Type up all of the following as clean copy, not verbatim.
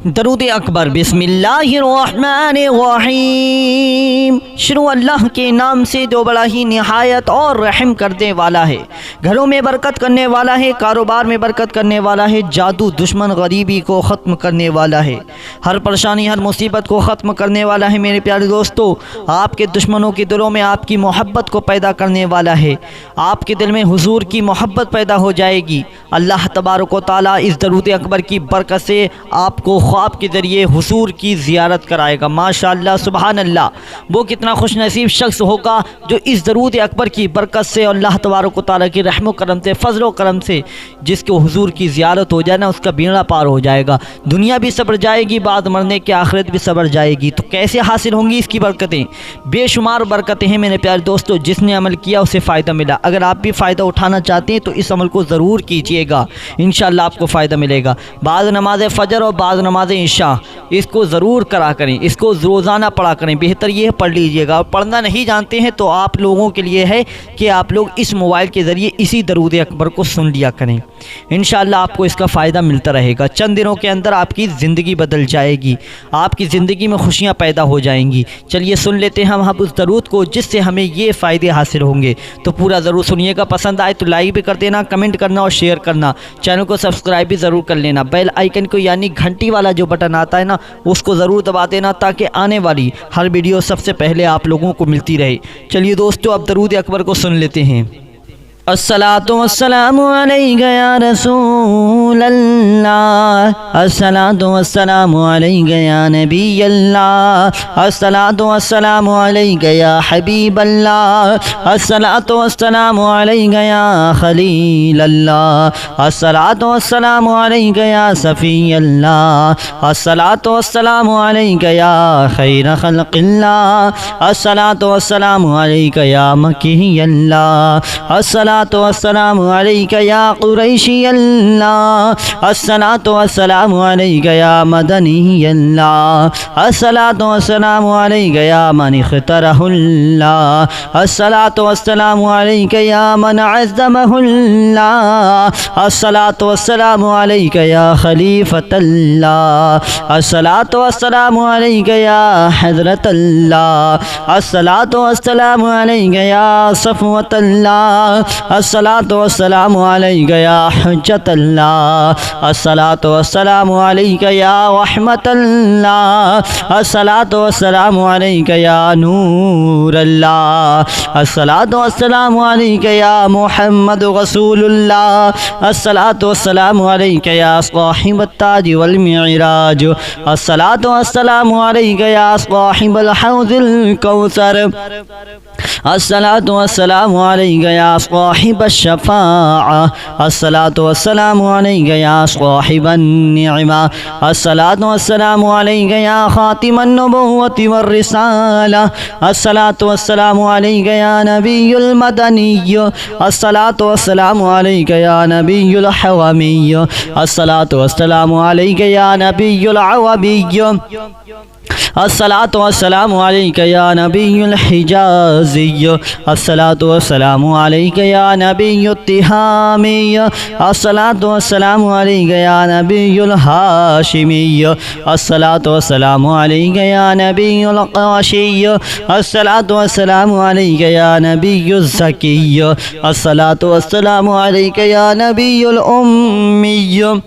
दरूद अकबर। बिस्मिल्लाहिर्रहमानिर्रहीम। शुरू अल्लाह के नाम से जो बड़ा ही निहायत और रहम करने वाला है, घरों में बरकत करने वाला है, कारोबार में बरकत करने वाला है, जादू दुश्मन गरीबी को ख़त्म करने वाला है, हर परेशानी हर मुसीबत को ख़त्म करने वाला है। मेरे प्यारे दोस्तों, आपके दुश्मनों के दिलों में आपकी मोहब्बत को पैदा करने वाला है, आपके दिल में हुजूर की मोहब्बत पैदा हो जाएगी। अल्लाह तबारक व तआला इस दरूद अकबर की बरकत से आपको ख्वाब के ज़रिए हुजूर की ज़ियारत कराएगा। माशाअल्लाह सुबहान अल्लाह। वो कितना खुश नसीब शख्स होगा जो इस दरूद अकबर की बरकत से अल्लाह तबारक व तआला की रहम करम से फ़ज़ल व करम से जिसको हुजूर की ज़ियारत हो जाए ना, उसका बेड़ा पार हो जाएगा। दुनिया भी सब्र जाएगी, बाद मरने के आखिरत भी सब्र जाएगी। तो कैसे हासिल होंगी इसकी बरकतें? बेशुमार बरकतें हैं मेरे प्यारे दोस्तों। जिसने अमल किया उसे फ़ायदा मिला। अगर आप भी फ़ायदा उठाना चाहते हैं तो इस अमल को ज़रूर कीजिएगा, इंशाअल्लाह आपको फ़ायदा मिलेगा। बाद नमाज फ़जर और बाद नमाज इशा इसको ज़रूर करा करें, इसको रोज़ाना पढ़ा करें। बेहतर ये है पढ़ लीजिएगा। पढ़ना नहीं जानते हैं तो आप लोगों के लिए है कि आप लोग इस मोबाइल के ज़रिए इसी दरूद अकबर को सुन लिया करें। इंशाअल्लाह आपको इसका फ़ायदा मिलता रहेगा। चंद दिनों के अंदर आपकी ज़िंदगी बदल जाएगी, आपकी ज़िंदगी में खुशियाँ पैदा हो जाएंगी। चलिए सुन लेते हैं हम उस दरूद को जिससे हमें ये फ़ायदे हासिल होंगे। तो पूरा ज़रूर सुनिएगा। पसंद आए तो लाइक भी कर देना, कमेंट करना और शेयर करना। चैनल को सब्सक्राइब भी ज़रूर कर लेना। बेल आइकन को यानी घंटी वाला जो बटन आता है ना, उसको ज़रूर दबा देना ताकि आने वाली हर वीडियो सबसे पहले आप लोगों को मिलती रहे। चलिए दोस्तों, अब दरूद अकबर को सुन लेते हैं। अस्सलातु वस्सलामु अलैका या रसूल अल्लाह, अस्सलातु वस्सलामु अलैका या नबी अल्लाह, अस्सलातु वस्सलामु अलैका या हबीब अल्लाह, अस्सलातु वस्सलामु अलैका या खलील अल्लाह, अस्सलातु वस्सलामु अलैका या सफ़ी अल्लाह, अस्सलातु वस्सलामु अलैका या खैर खल्क़िल्लाह, अस्सलातु वस्सलामु अलैका या मकी अल्लाह, अस्सलातु वस्सलामु अलैका या कुरैशी अल्लाह, अस्सलातु वस्सलामु अलैका या मदनी अल्लाह, अस्सलातु वस्सलामु अलैका या मन इख्तरहुल्लाह, अस्सलातु वस्सलामु अलैका या मन अज़्ज़महुल्लाह, अस्सलातु वस्सलामु अलैका या खलीफतल्लाह, अस्सलातु वस्सलामु अलैका या हज़रतल्लाह, अस्सलातु वस्सलामु अलैका या सफ़वतल्लाह, अस्सलातु वस्सलामु अलैका या हुज्जतल्लाह, अस्सलातु वस्सलामु अलैका या रहमतल्लाह, अस्सलातु वस्सलामु अलैका या नूरल्लाह, अस्सलातु वस्सलामु अलैका या मुहम्मद रसूलुल्लाह, अस्सलातु वस्सलामु अलैका या साहिबत ताज वल मिराज, अस्सलातु वस्सलामु अलैका या साहिबल हौज़िल कौसर, अस्सलातु वस्सलामु अलैका या साहिबश शफ़ाअ, अस्सलातु वस्सलामु अलैका या साहिबन निअमा, अस्सलातु वस्सलामु अलैका या खातिमन नबुव्वति वर रिसाला, अस्सलातु वस्सलामु अलैका या नबियुल मदनिय्य, अस्सलातु वस्सलामु अलैका या नबियुल हवमिय्य, अस्सलातु वस्सलामु अलैका या नबियुल अवबिय्य, अस्सलातु वस्सलामु अलैका या नबियुल हिजाज़िय्य, अस्सलातु वस्सलामु अलैका या नबियुत तिहामिय्य, अस्सलातु वस्सलामु अलैका या नबियुल हाशिमिय्य, अस्सलातु वस्सलामु अलैका या नबियुल क़ाशिय्य, अस्सलातु वस्सलामु अलैका या नबियुज़ ज़किय्य, अस्सलातु वस्सलामु अलैका या नबियुल उम्मिय्य।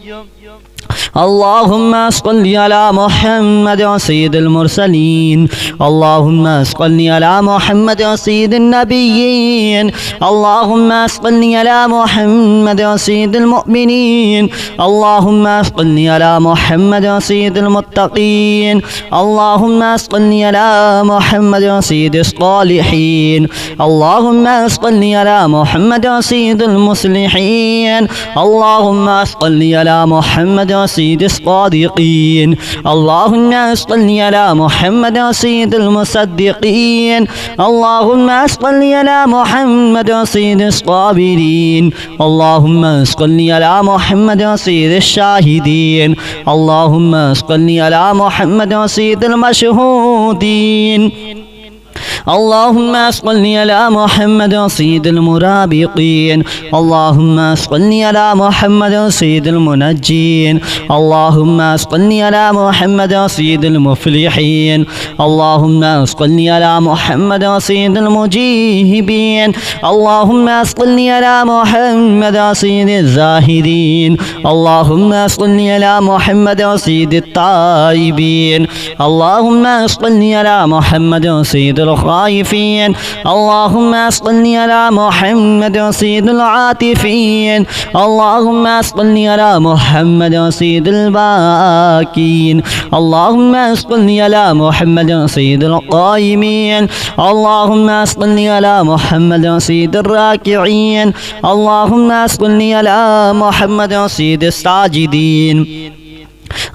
अल्लाहुम्मा सल्लि अला मुहम्मद सय्यिदिल मुरसलीन, अल्लाहुम्मा सल्लि अला मुहम्मद सय्यिदिन नबिय्यीन, अल्लाहुम्मा सल्लि अला मुहम्मद सय्यिदिल मुअमिनीन, अल्लाहुम्मा सल्लि अला मुहम्मद सय्यिदिल मुत्तक़ीन, अल्लाहुम्मा सल्लि अला मुहम्मद सय्यिदिस सालिहीन, अल्लाहुम्मा सल्लि अला मुहम्मद सय्यिदिल मुस्लिहीन, अल्लाहुम्मा सल्लि अला मुहम्मद सय्यिदिस सादिक़ीन, अल्लाहुम्मा सल्लि अला मुहम्मद सय्यिदिल मुसद्दिक़ीन, अल्लाहुम्मा सल्लि अला मुहम्मद सय्यिदिस साबिरीन, अल्लाहुम्मा सल्लि अला मुहम्मद सय्यिदिश शाहिदीन, अल्लाहुम्मा सल्लि अला मुहम्मद सय्यिदिल मशहूदीन, اللهم صل على محمد سيد المرابطين اللهم صل على محمد سيد المنجين اللهم صل على محمد سيد المفلحين اللهم صل على محمد سيد المجيبين اللهم صل على محمد سيد الزاهدين اللهم صل على محمد سيد التائبين اللهم صل على محمد سيد الخائفين اللهم صل على محمد سيد العاطفين اللهم صل على محمد سيد الباكين اللهم صل على محمد سيد القائمين اللهم صل على محمد سيد الراكعين اللهم صل على محمد سيد الساجدين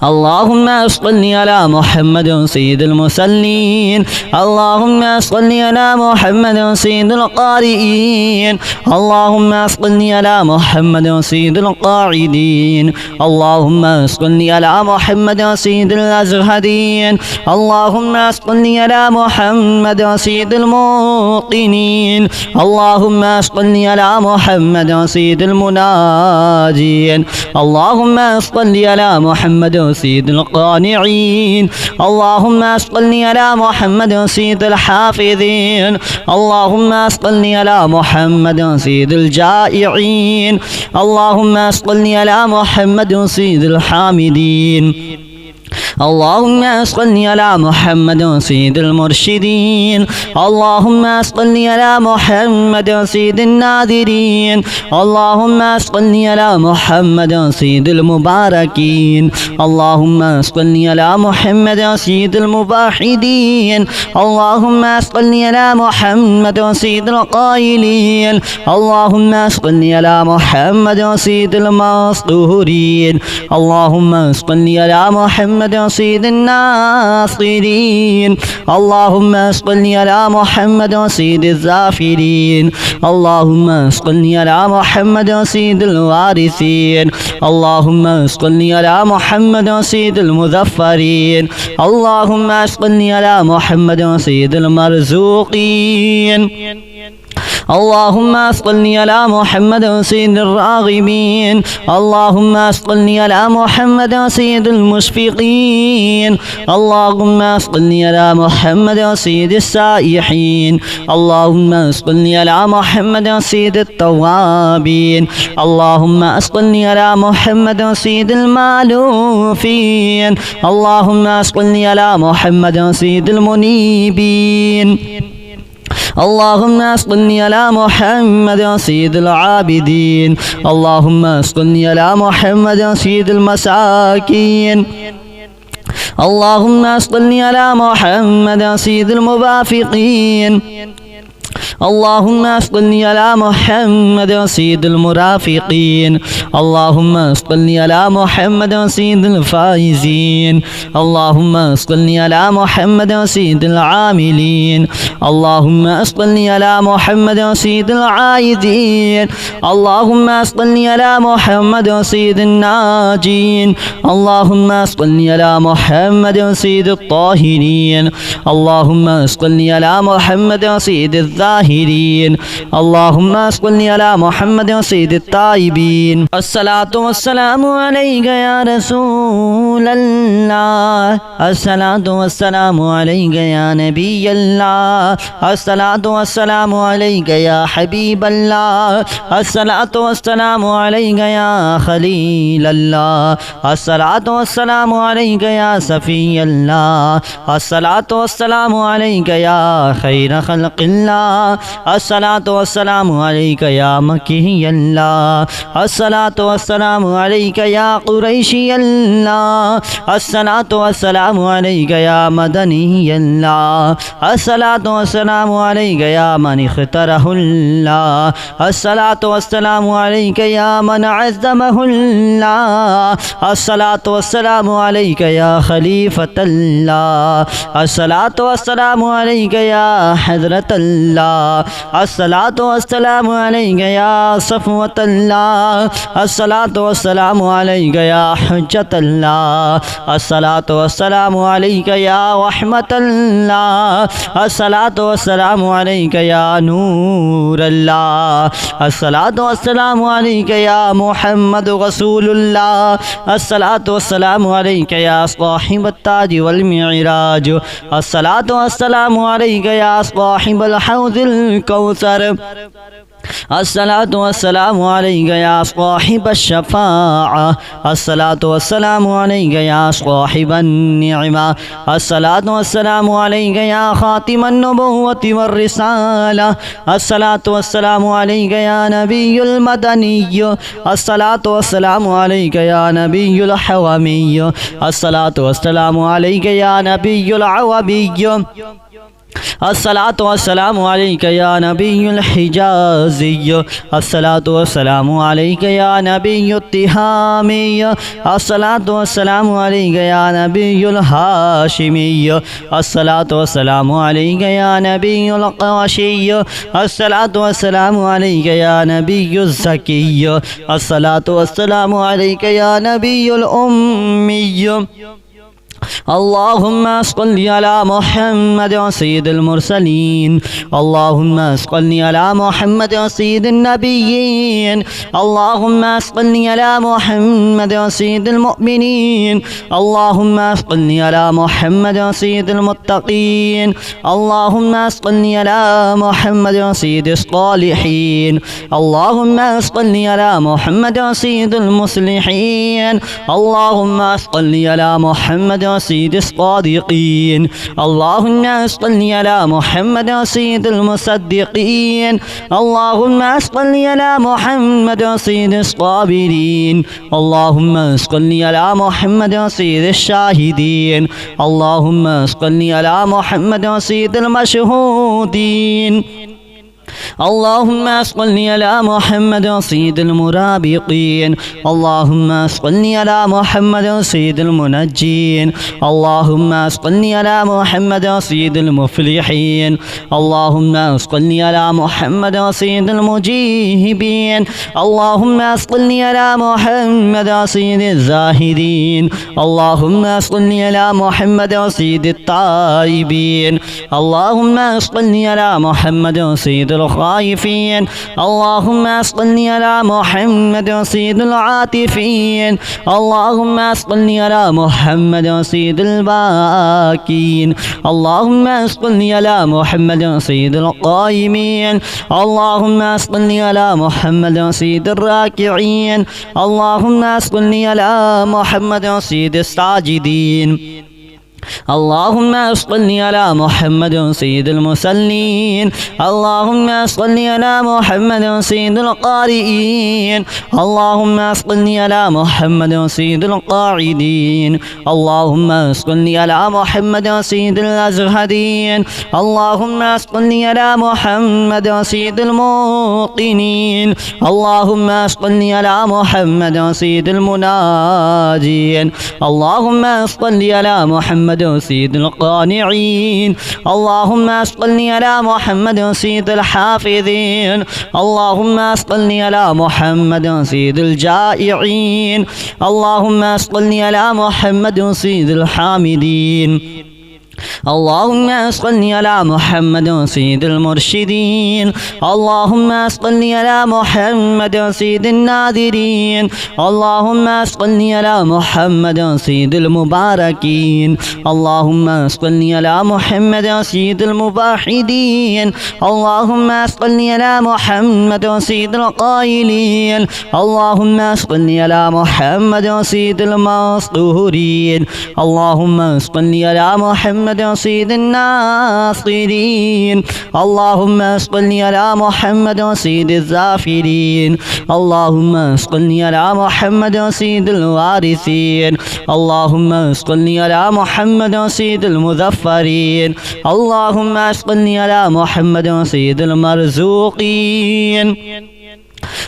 اللهم صل على محمد سيد المصلين اللهم صل على محمد سيد القارئين اللهم صل على محمد سيد القاعدين اللهم صل على محمد سيد الأزهدين اللهم صل على محمد سيد الموقنين اللهم صل على محمد سيد المناجين اللهم صل على محمد سيد القانعين اللهم صل على محمد سيد الحافظين اللهم صل على محمد سيد الجائعين اللهم صل على محمد سيد الحامدين اللهم صل على محمد سيد المرشدين اللهم صل على محمد سيد الناذرين اللهم صل على محمد سيد المباركين اللهم صل على محمد سيد المباحدين اللهم صل على محمد سيد القائلين اللهم صل على محمد سيد المسطورين اللهم صل على محمد سيد الناصرين اللهم صل على محمد سيد الزافرين اللهم صل على محمد سيد الوارثين اللهم صل على محمد سيد المظفرين اللهم صل على محمد سيد المرزوقين اللهم صل على محمد سيد الراغبين اللهم صل على محمد سيد المشفقين اللهم صل على محمد سيد السائحين اللهم صل على محمد سيد التوابين اللهم صل على محمد سيد المالوفين اللهم صل على محمد سيد المنيبين اللهم صل على محمد سيد العابدين اللهم صل على محمد سيد المساكين اللهم صل على محمد سيد الموافقين اللهم صل على محمد سيد المرافقين اللهم صل على محمد سيد الفائزين اللهم صل على محمد سيد العاملين اللهم صل على محمد سيد العائدين اللهم صل على محمد سيد الناجين اللهم صل على محمد سيد الطاهرين اللهم صل على محمد سيد الظاهرين اللهم صل على محمد سيد التائبين الصلاة والسلام عليك يا رسول الله الصلاة والسلام عليك يا نبي الله الصلاة والسلام عليك يا حبيب الله الصلاة والسلام عليك يا خليل الله الصلاة والسلام عليك يا صفي الله الصلاة والسلام عليك يا خير خلق الله الصلاة والسلام عليك يا مكي الله الصلاة والسلام عليك يا قريشي الله الصلاة والسلام عليك يا مدني الله الصلاة والسلام عليك يا من اختاره الله الصلاة والسلام عليك يا من عزمه الله الصلاة والسلام عليك يا خليفة الله الصلاة والسلام عليك يا حضرة الله الصلاة والسلام عليك يا صفوة الله الصلاة والسلام عليك يا حجة الله الصلاة वस्सलामु अलैका या रहमतल्लाह, अस्सलातु वस्सलामु अलैका या नूरल्लाह, अस्सलातु वस्सलामु अलैका या मुहम्मद रसूलुल्लाह, अस्सलातु वस्सलामु अलैका या साहिबत ताज वल मिराज, अस्सलातु वस्सलामु अलैका या साहिबल हौज़िल कौसर, अस्सलातु वस्सलामु अलैका या साहिबश शफ़ाअह, अस्सलातु वस्सलामु अलैका या साहिबन निअमा, अस्सलातु वस्सलामु अलैका या खातिमन नबुव्वति वर रिसाला, अस्सलातु वस्सलामु अलैका या नबियुल मदनिय्य, अस्सलातु वस्सलामु अलैका या नबियुल हवमिय्य, अस्सलातु वस्सलामु अलैका या नबियुल अवबिय्य, अस्सलातु वस्सलामु अलैका या नबियुल हिजाज़िय्य, अस्सलातु वस्सलामु अलैका या नबियुत तिहामिय्य, अस्सलातु वस्सलामु अलैका या नबियुल हाशिमिय्य, अस्सलातु वस्सलामु अलैका या नबियुल क़वाशिय्य, अस्सलातु वस्सलामु अलैका या नबियुज़ ज़किय्य, अस्सलातु वस्सलामु अलैका या नबियुल उम्मिय्य। अल्लाहुम्मा सल्लि अला मुहम्मद सय्यिदिल मुरसलीन, अल्लाहुम्मा सल्लि अला मुहम्मद सय्यिदिन नबिय्यीन, अल्लाहुम्मा सल्लि अला मुहम्मद सय्यिदिल मुअमिनीन, अल्लाहुम्मा सल्लि अला मुहम्मद सय्यिदिल मुत्तक़ीन, अल्लाहुम्मा सल्लि अला मुहम्मद सय्यिदिस सालिहीन, अल्लाहुम्मा सल्लि अला मुहम्मद सय्यिदिल मुस्लिहीन, अल्लाहुम्मा सल्लि अला मुहम्मद सय्यिदिस सादिक़ीन, अल्लाहुम्मा सल्लि अला मुहम्मद सय्यिदिल मुसद्दिक़ीन, अल्लाहुम्मा सल्लि अला मुहम्मद सय्यिदिस साबिरीन, अल्लाहुम्मा सल्लि अला मुहम्मद सय्यिदिश शाहिदीन, अल्लाहुम्मा सल्लि अला मुहम्मद सय्यिदिल मशहूदीन, अल्लाहुम्मा सल्लि अला मुहम्मद सय्यिदिल मुराबिक़ीन, अल्लाहुम्मा सल्लि अला मुहम्मद सय्यिदिल मुनज्जीन, अल्लाहुम्मा सल्लि अला मुहम्मद सय्यिदिल मुफ़्लिहीन, अल्लाहुम्मा सल्लि अला मुहम्मद सय्यिदिल मुजीहिबीन, अल्लाहुम्मा सल्लि अला मुहम्मद सय्यिदिज़ ज़ाहिदीन, अल्लाहुम्मा सल्लि अला मुहम्मद सय्यिदित ताइबीन, अल्लाहुम्मा सल्लि अला मुहम्मद सय्यिदिल खाइफीन, अल्लाहुम्मा सल्लि अला मुहम्मद सय्यिदिल आतिफीन, अल्लाहुम्मा सल्लि अला मुहम्मद सय्यिदिल बाकीन, अल्लाहुम्मा सल्लि अला मुहम्मद सय्यिदिल क़ाइमीन, अल्लाहुम्मा सल्लि अला मुहम्मद सय्यिदिर राकिईन, अल्लाहुम्मा सल्लि अला मुहम्मद सय्यिदिस साजिदीन, अल्लाहुम्मा सल्लि अला मुहम्मद सय्यिदिल मुसल्लीन, अल्लाहुम्मा सल्लि अला मुहम्मद सय्यिदिल क़ारिईन, अल्लाहुम्मा सल्लि अला मुहम्मद सय्यिदिल क़ाइदीन, अल्लाहुम्मा सल्लि अला मुहम्मद सय्यिदिल अज़हदीन, अल्लाहुम्मा सल्लि अला मुहम्मद सय्यिदिल मुक़िनीन, अल्लाहुम्मा सल्लि अला मुहम्मद सय्यिदिल मुनाजीन, अल्लाहुम्मा सल्लि अला मुहम्मद सय्यिदिल क़ानिईन, अल्लाहुम्मा सल्लि अला मुहम्मद सय्यिदिल हाफ़िज़ीन, अल्लाहुम्मा सल्लि अला मुहम्मद सय्यिदिल जाइईन, अल्लाहुम्मा सल्लि अला मुहम्मद सय्यिदिल हामिदीन, अल्लाहुम्मा सल्लि अला मुहम्मद सय्यिदिल मुरशिदीन, अल्लाहुम्मा सल्लि अला मुहम्मद सय्यिदिन नाज़िरीन, अल्लाहुम्मा सल्लि अला मुहम्मद सय्यिदिल मुबारकीन, अल्लाहुम्मा सल्लि अला मुहम्मद सय्यिदिल मुवाहिदीन, अल्लाहुम्मा सल्लि अला मुहम्मद सय्यिदिल क़ाइलीन, अल्लाहुम्मा सल्लि अला मुहम्मद सय्यिदिल मस्तूरीन, अल्लाहुम्मा सल्लि अला मुहम्मद सय्यिदिन नासिरीन, अल्लाहुम्मा सल्लि अला मुहम्मद सय्यिदिज़ ज़ाफ़िरीन, अल्लाहुम्मा सल्लि अला मुहम्मद सय्यिदिल वारिसीन, अल्लाहुम्मा सल्लि अला मुहम्मद सय्यिदिल मुज़फ़्फ़रीन, अल्लाहुम्मा सल्लि अला मुहम्मद सय्यिदिल मरज़ूक़ीन,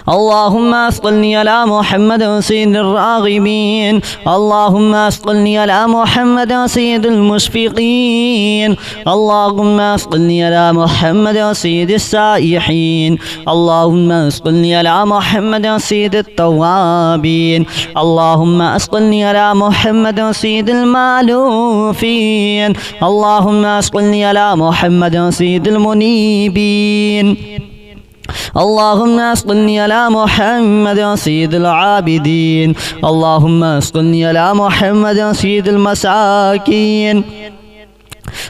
اللهم صل على محمد سيد الراغبين. اللهم صل على محمد سيد المشفقين. اللهم صل على محمد سيد السائحين. اللهم صل على محمد سيد التوابين. اللهم صل على محمد سيد المالوفين. اللهم صل على محمد سيد المنيبين. اللهم صل على محمد سيد العابدين. اللهم صل على محمد سيد المساكين.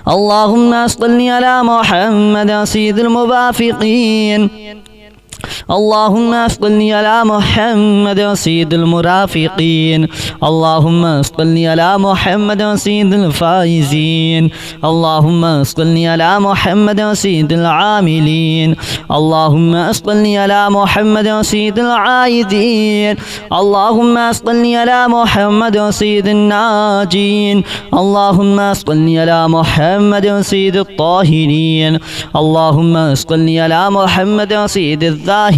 اللهم صل على محمد سيد الموافقين. اللهم صل على محمد سيد المرافقين. اللهم صل على محمد سيد الفائزين. اللهم صل على محمد سيد العاملين. اللهم صل على محمد سيد العايدين. اللهم صل على محمد سيد الناجين. اللهم صل على محمد سيد الطاهرين. اللهم صل على محمد سيد الظاهرين.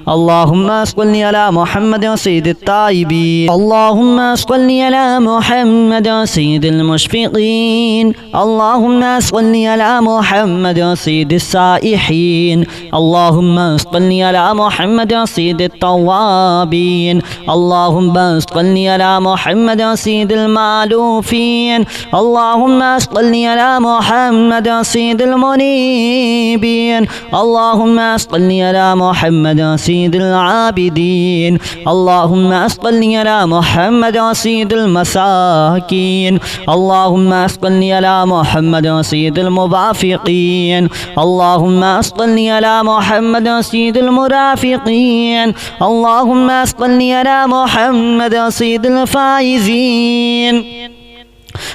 اللهم صل على محمد سيد التائبين. اللهم صل على محمد سيد المشفقين. اللهم صل على محمد سيد السائحين. اللهم صل على محمد سيد التوابين. اللهم صل على محمد سيد المالوفين. اللهم صل على محمد سيد المنيبين. اللهم صل على محمد سيد العابدين. اللهم صل على محمد سيد المساكين. اللهم صل على محمد سيد الموافقين. اللهم صل على محمد سيد المرافقين. اللهم صل على محمد سيد الفائزين.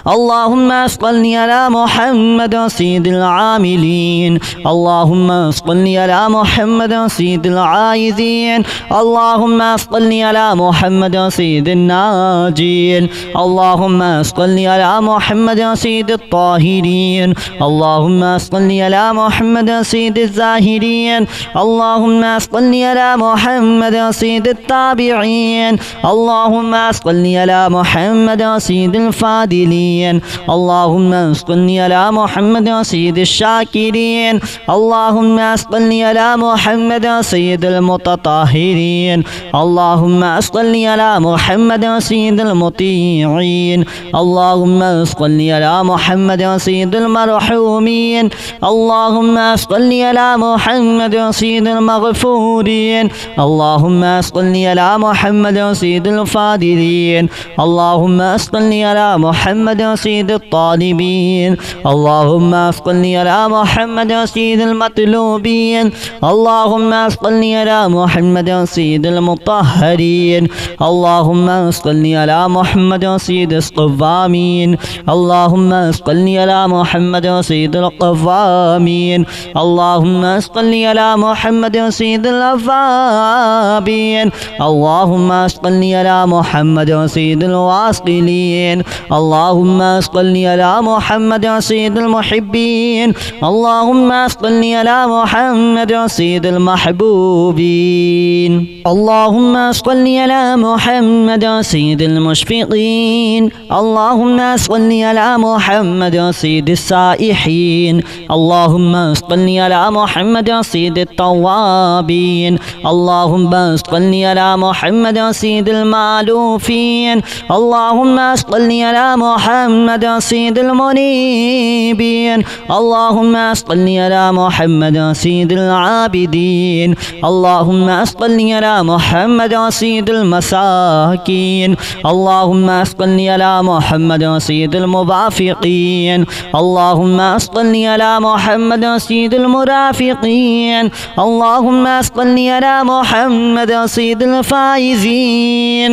اللهم صل على محمد سيد العاملين. اللهم صل على محمد سيد العايذين. اللهم صل على محمد سيد الناجين. اللهم صل على محمد سيد الطاهرين. اللهم صل على محمد سيد الزاهرين. اللهم صل على محمد سيد التابعين. اللهم صل على محمد سيد الفاضلين. اللهم صل على محمد سيد الشاكرين. اللهم صل على محمد سيد المتطهرين. اللهم صل على محمد سيد المطيعين. اللهم صل على محمد سيد المرحومين. اللهم صل على محمد سيد المغفورين. اللهم صل على محمد سيد الفاضلين. اللهم صل على محمد سيد الطالبين. اللهم صل على محمد سيد المطلوبين. اللهم صل على محمد سيد المطهرين. اللهم صل على محمد سيد الصوامين. اللهم صل على محمد سيد القوامين. اللهم صل على محمد سيد الأوابين. اللهم صل على محمد سيد الواصلين. اللهم صل على محمد سيد المحبين. اللهم صل على محمد سيد المحبوبين. اللهم صل على محمد سيد المشفقين. اللهم صل على محمد سيد السائحين. اللهم صل على محمد سيد التوابين. اللهم صل على محمد سيد المالوفين. اللهم صل على محمد سيد المنيبين. اللهم صل على محمد سيد العابدين. اللهم صل على محمد سيد المساكين. اللهم صل على محمد سيد الموافقين. اللهم صل على محمد سيد المرافقين. اللهم صل على محمد سيد الفائزين.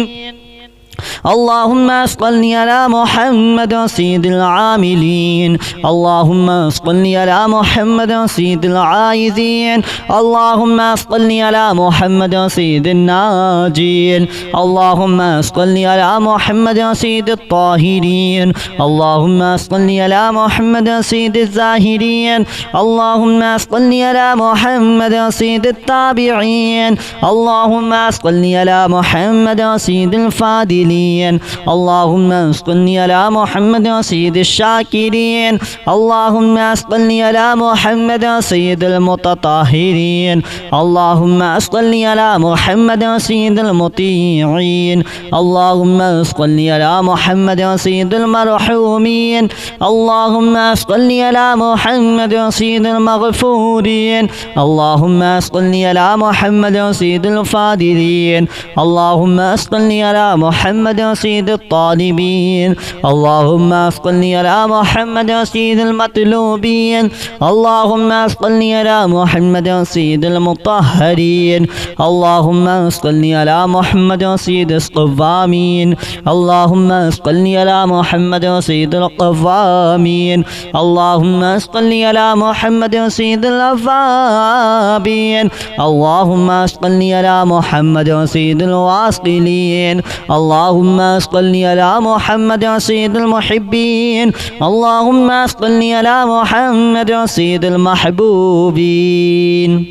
اللهم صل على محمد سيد العاملين اللهم صل على محمد سيد العائذين اللهم صل على محمد سيد الناجين اللهم صل على محمد سيد الطاهرين اللهم صل على محمد سيد الزاهرين اللهم صل على محمد سيد التابعين اللهم صل على محمد سيد الفاضلين اللهم صل على محمد سيد الشاكرين اللهم صل على محمد سيد المتطهرين اللهم صل على محمد سيد المطيعين اللهم صل على محمد سيد المرحومين اللهم صل على محمد سيد المغفورين اللهم صل على محمد سيد الفاضلين اللهم صل على محمد سيد الطالبين اللهم صل على محمد سيد المطلوبين اللهم صل على محمد سيد المطهرين اللهم صل على محمد سيد الصوامين اللهم صل على محمد سيد القوامين اللهم صل على محمد سيد الأوابين اللهم صل على محمد سيد الواصلين اللهم صل على محمد سيد المحبين اللهم صل على محمد سيد المحبوبين